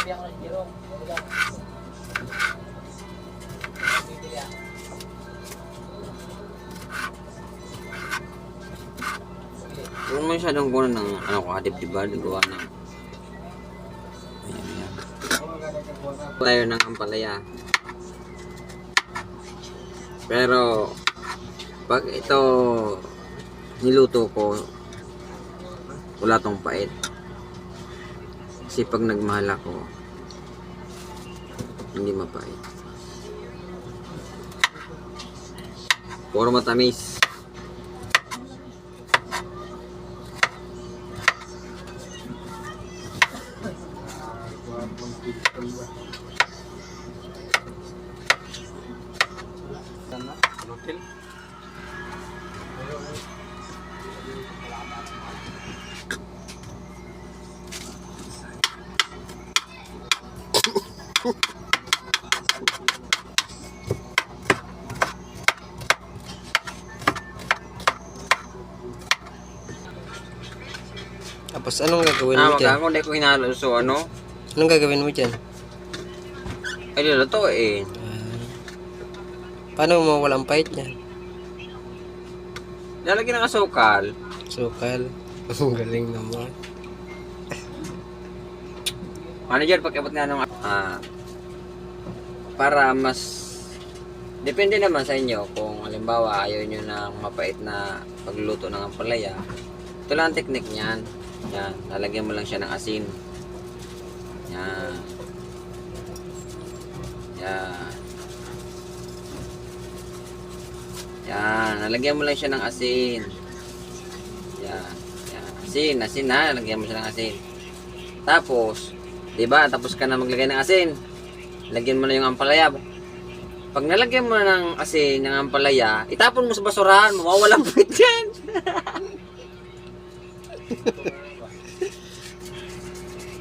Huwag masyadong kunan ng ano ko, dibdiba, gawa ng ayan. Tayo ng ampalaya. Pero pag ito niluto ko, wala tong pait. Kasi pag nagmahal ako, hindi mapait. Puro matamis. Hotel. Tapos anong gagawin mo dyan? Ako hindi ko hinalo. So ano? Anong gagawin mo dyan? Ay, lulutuin. Paano mo walang pait niya? Lalagyan ng asukal. Sukal. Ang galing naman. Ano dyan, pag-abot nga nung para mas depende naman sa inyo kung halimbawa ayaw nyo ng mapait na pagluluto ng ampalaya. Ito lang ang technique niyan. Yan, lalagyan mo lang siya ng asin. Yan. Yan. Yan, lalagyan mo lang siya ng asin. Yan. Yan. Asin na, lalagyan mo siya ng asin. Tapos, 'di ba? Tapos ka na maglagay ng asin. Lagyan mo na yung ampalaya. Pag nalagyan mo na ng asin ng ampalaya, itapon mo sa basurahan, mawawalan pait yan.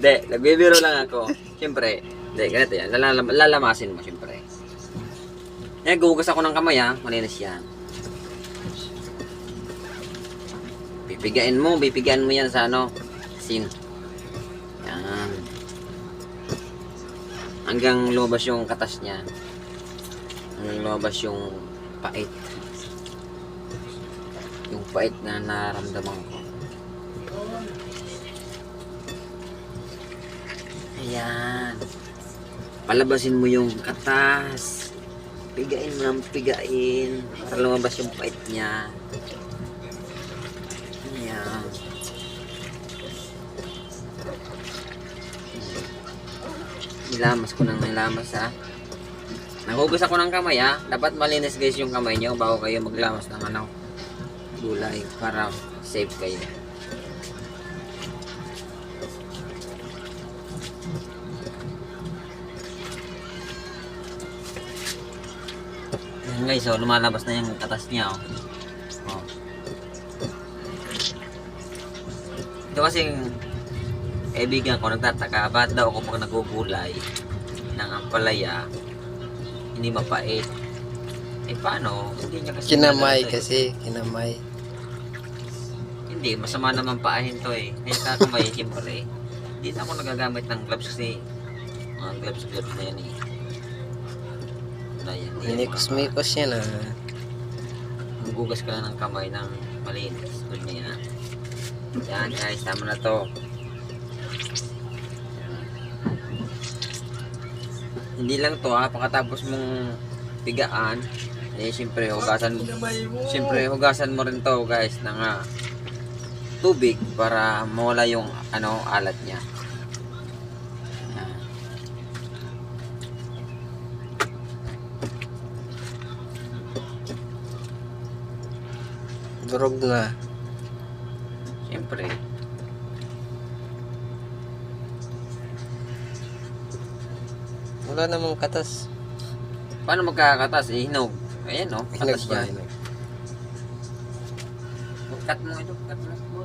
De, nagbibiro lang ako. Siyempre, de, ganito yan. Lalamasin mo, siyempre. Yan, gugas ako ng kamay, ha. Malinis yan. Bipigain mo yan sa ano, asin. Yan. Hanggang lumabas yung katas niya. Hanggang lumabas yung pait. Yung pait na naramdaman ko. Ayan. Palabasin mo yung katas. Pigain mo ng pigain. Para lumabas yung pait niya. Ayan. Nilamas ko nang nilamas, ha. Nahugas ako ng kamay, ha. Dapat malinis guys yung kamay nyo bago kayo maglamas ng ano, gulay para safe kayo. Yan guys, so lumalabas na yung katas niya, oh. Oh. Ito kasing kaibigan ko nagtataka, ba't daw ako pag nagugulay ng ampalaya hindi mapait? Eh paano? Hindi niya kasi Kinamay kasi, kinamay. Hindi, masama naman paahin to eh. Kaya kakamay, siyempre. Hindi na ako nagagamit ng gloves kasi mga gloves na yan eh. Minikos-mikos yan, ah. Gugas ka lang ng kamay ng malinis. Good na yan. Yan guys, tama na to. Hindi lang to, ha, pagkatapos mong pigaan, eh siyempre hugasan mo rin to guys ng tubig para mawala yung ano, alat niya. Durog na. Siyempre. Wala namang katas. Paano magkakatas? Eh, hinog. Ayan, no? Katas yan. Hinog ba? Cut mo ito. Cut mo.